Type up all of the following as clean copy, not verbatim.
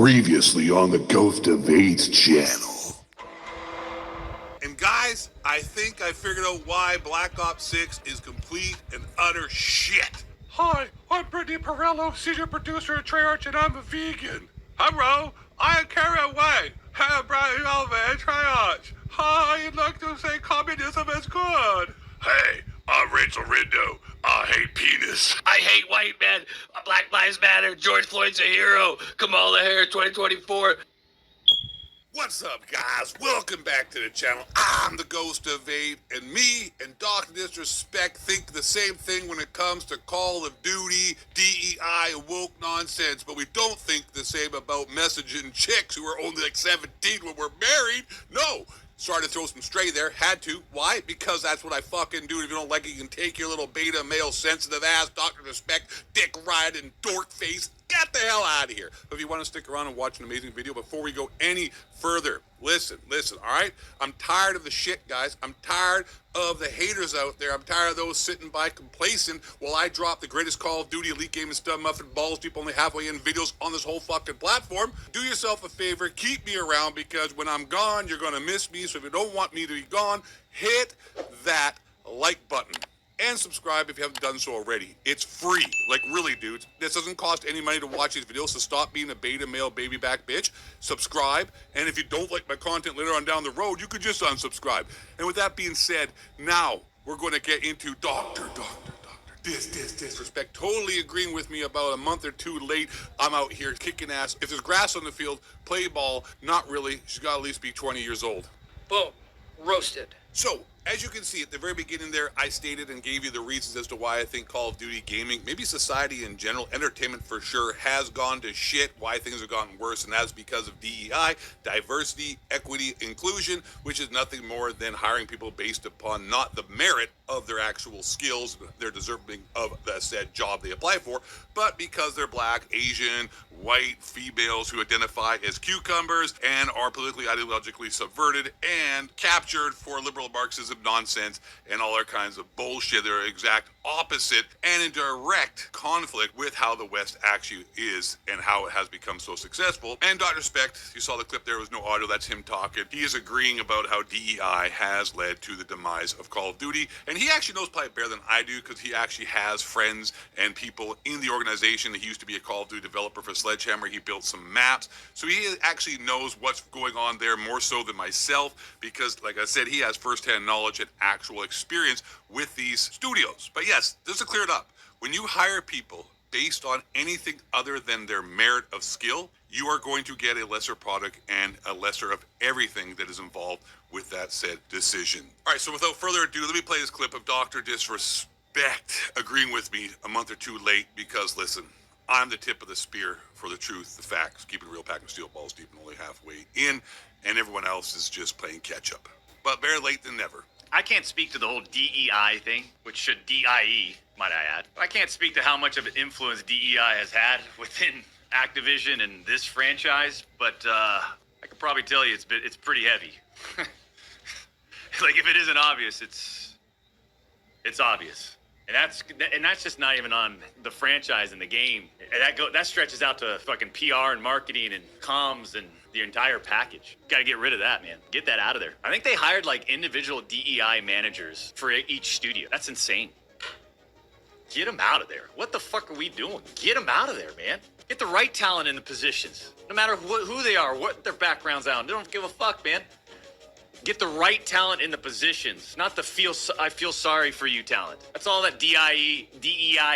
Previously on the Ghost of AIDS channel. And guys, I think I figured out why Black Ops 6 is complete and utter shit. Hi, I'm Brittany Perello, senior producer at Treyarch, and I'm a vegan. Hello, I am Kara White. Hi, Brian over at Treyarch. Hi, I'd like to say communism is good. Hey, I'm Rachel Rindo. I hate penis. I hate white men. Black Lives Matter. George Floyd's a hero. Kamala Harris 2024. What's up, guys? Welcome back to the channel. I'm the Ghost of Aid, and me and Dr. Disrespect think the same thing when it comes to Call of Duty, DEI, and woke nonsense, but we don't think the same about messaging chicks who are only like 17 when we're married. No. Started to throw some stray there. Had to. Why? Because that's what I fucking do. If you don't like it, you can take your little beta male sensitive ass, Dr. Respect, dick riding, dork face. Get the hell out of here. But if you want to stick around and watch an amazing video, before we go any further, listen, all right? I'm tired of the shit, guys. I'm tired of the haters out there. I'm tired of those sitting by complacent while I drop the greatest Call of Duty Elite Game and Stub Muffin balls deep only halfway in videos on this whole fucking platform. Do yourself a favor, keep me around, because when I'm gone, you're gonna miss me. So if you don't want me to be gone, hit that like button. And subscribe if you haven't done so already. It's free. Like, really, dudes. This doesn't cost any money to watch these videos, so stop being a beta male baby back bitch. Subscribe. And if you don't like my content later on down the road, you could just unsubscribe. And with that being said, now we're going to get into Doctor Disrespect. Totally agreeing with me about a month or two late. I'm out here kicking ass. If there's grass on the field, play ball. Not really. She's got to at least be 20 years old. Boom. Roasted. So, as you can see at the very beginning there, I stated and gave you the reasons as to why I think Call of Duty gaming, maybe society in general, entertainment for sure, has gone to shit, why things have gotten worse, and that's because of DEI, diversity, equity, inclusion, which is nothing more than hiring people based upon not the merit of their actual skills, their deserving of the said job they apply for, but because they're black, Asian, white, females who identify as cucumbers and are politically, ideologically subverted and captured for liberal Marxism nonsense and all other kinds of bullshit. They're exact opposite and in direct conflict with how the West actually is and how it has become so successful. And Dr. Respect, you saw the clip there was no audio, that's him talking. He is agreeing about how DEI has led to the demise of Call of Duty, and he actually knows probably better than I do because he actually has friends and people in the organization. He used to be a Call of Duty developer for Sledgehammer. He built some maps, so he actually knows what's going on there more so than myself because, like I said, he has firsthand knowledge and actual experience with these studios. But yes, just to clear it up, when you hire people based on anything other than their merit of skill, you are going to get a lesser product and a lesser of everything that is involved with that said decision. All right, so without further ado, let me play this clip of Dr. Disrespect agreeing with me a month or two late because, listen, I'm the tip of the spear for the truth, the facts, keeping real, packing steel balls deep and only halfway in, and everyone else is just playing catch up. But better late than never. I can't speak to the whole DEI thing, which should DIE, might I add. I can't speak to how much of an influence DEI has had within Activision and this franchise, but I could probably tell you it's pretty heavy. Like, if it isn't obvious, it's obvious. And that's just not even on the franchise and the game. That stretches out to fucking PR and marketing and comms and the entire package. Got to get rid of that, man. Get that out of there. I think they hired like individual DEI managers for each studio. That's insane. Get them out of there. What the fuck are we doing? Get them out of there, man. Get the right talent in the positions. No matter who they are, what their backgrounds are. They don't give a fuck, man. Get the right talent in the positions, not the I feel sorry for you talent. That's all that DEI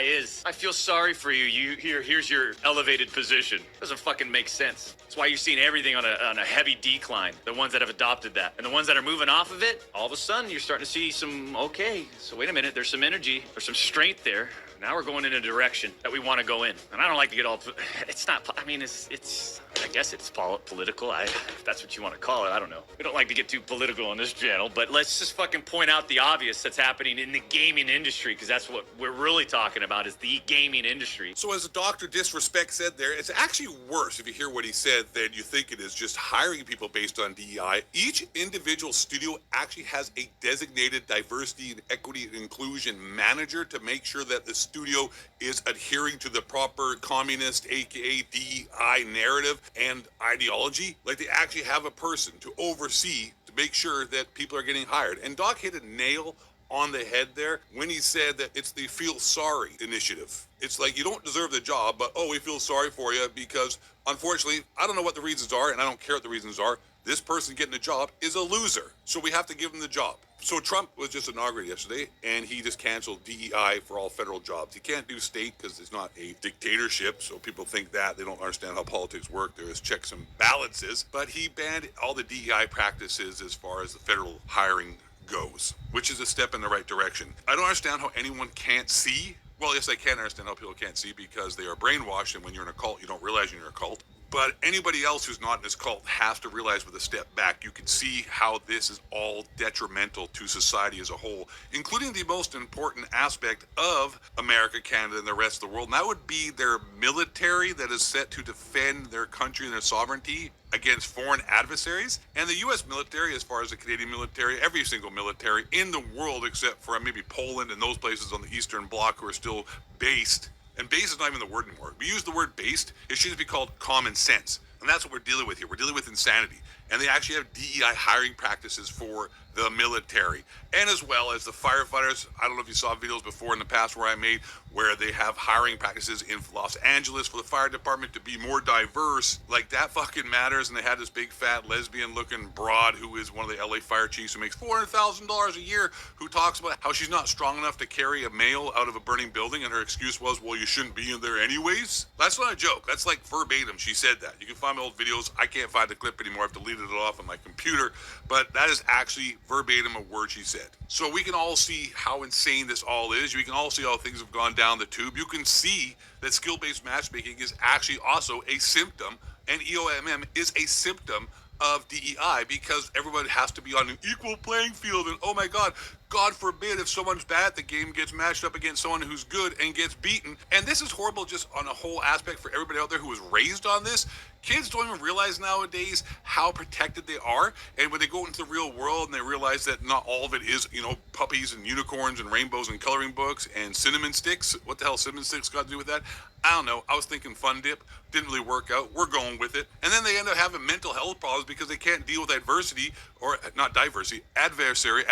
is. I feel sorry for you. Here's your elevated position. Doesn't fucking make sense. That's why you're seeing everything on a heavy decline. The ones that have adopted that. And the ones that are moving off of it, all of a sudden you're starting to see some, okay, so wait a minute, there's some energy, there's some strength there. Now we're going in a direction that we want to go in. And I don't like to get all, it's not, I mean, it's I guess it's political. If that's what you want to call it, I don't know. We don't like to get too political on this channel, but let's just fucking point out the obvious that's happening in the gaming industry, because that's what we're really talking about, is the gaming industry. So as Dr. Disrespect said there, it's actually worse if you hear what he said than you think it is just hiring people based on DEI. Each individual studio actually has a designated diversity and equity and inclusion manager to make sure that the studio is adhering to the proper communist, aka DEI narrative and ideology. Like they actually have a person to oversee to make sure that people are getting hired. And Doc hit a nail on the head there when he said that it's the feel sorry initiative. It's like you don't deserve the job, but oh, we feel sorry for you because unfortunately, I don't know what the reasons are and I don't care what the reasons are. This person getting the job is a loser. So we have to give him the job. So Trump was just inaugurated yesterday and he just canceled DEI for all federal jobs. He can't do state because it's not a dictatorship. So people think that they don't understand how politics work. There is checks and balances, but he banned all the DEI practices as far as the federal hiring goes, which is a step in the right direction. I don't understand how anyone can't see. Well, yes, I can understand how people can't see because they are brainwashed, and when you're in a cult, you don't realize you're in a cult. But anybody else who's not in this cult has to realize with a step back, you can see how this is all detrimental to society as a whole, including the most important aspect of America, Canada, and the rest of the world. And that would be their military that is set to defend their country and their sovereignty against foreign adversaries. And the U.S. military, as far as the Canadian military, every single military in the world, except for maybe Poland and those places on the Eastern Bloc who are still based. And base is not even the word anymore. We use the word based. It should be called common sense. And that's what we're dealing with here. We're dealing with insanity. And they actually have DEI hiring practices for the military. And as well as the firefighters. I don't know if you saw videos before in the past where I made where they have hiring practices in Los Angeles for the fire department to be more diverse. Like that fucking matters. And they had this big fat lesbian looking broad who is one of the LA fire chiefs who makes $400,000 a year who talks about how she's not strong enough to carry a male out of a burning building. And her excuse was, well, you shouldn't be in there anyways. That's not a joke. That's like verbatim. She said that. You can find my old videos. I can't find the clip anymore. I've deleted it off on my computer. But that is actually verbatim a word she said. So we can all see how insane this all is. We can all see how things have gone down the tube. You can see that skill-based matchmaking is actually also a symptom, and EOMM is a symptom of DEI because everybody has to be on an equal playing field. And oh my God, God forbid if someone's bad at the game gets matched up against someone who's good and gets beaten. And this is horrible just on a whole aspect for everybody out there who was raised on this. Kids don't even realize nowadays how protected they are. And when they go into the real world and they realize that not all of it is, you know, puppies and unicorns and rainbows and coloring books and cinnamon sticks. What the hell cinnamon sticks got to do with that? I don't know. I was thinking Fun Dip. Didn't really work out. We're going with it. And then they end up having mental health problems because they can't deal with adversity, or not diversity, adversary.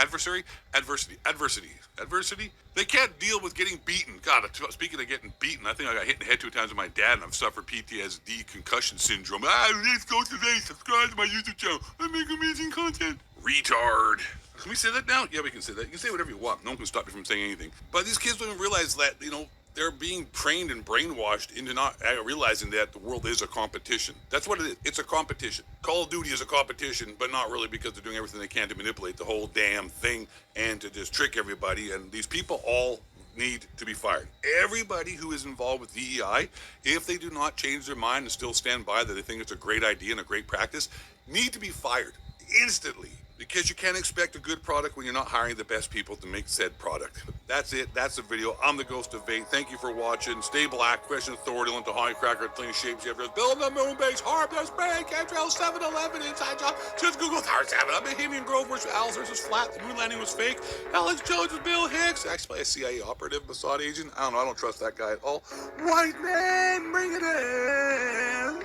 They can't deal with getting beaten. God, speaking of getting beaten, I think I got hit in the head 2 times with my dad and I've suffered PTSD, concussion syndrome. Let's go today. Subscribe to my YouTube channel. I make amazing content. Retard. Can we say that now? Yeah, we can say that. You can say whatever you want. No one can stop you from saying anything. But these kids don't even realize that, you know, they're being trained and brainwashed into not realizing that the world is a competition. That's what it is. It's a competition. Call of Duty is a competition, but not really, because they're doing everything they can to manipulate the whole damn thing and to just trick everybody. And these people all need to be fired. Everybody who is involved with DEI, if they do not change their mind and still stand by that they think it's a great idea and a great practice, need to be fired instantly. Because you can't expect a good product when you're not hiring the best people to make said product. That's it. That's the video. I'm the Ghost of Vape. Thank you for watching. Stay black. Question Authority. Link to Honey Cracker. Clean shapes. You have Build the Moon Base. Harp. There's Brand. Chemtrail. 7-Eleven. Inside Job. Just Google Tower 7. Bohemian Grove versus Alice versus Flat. The moon landing was fake. Alex Jones was Bill Hicks. Actually, a CIA operative, Mossad agent. I don't know. I don't trust that guy at all. White man, bring it in.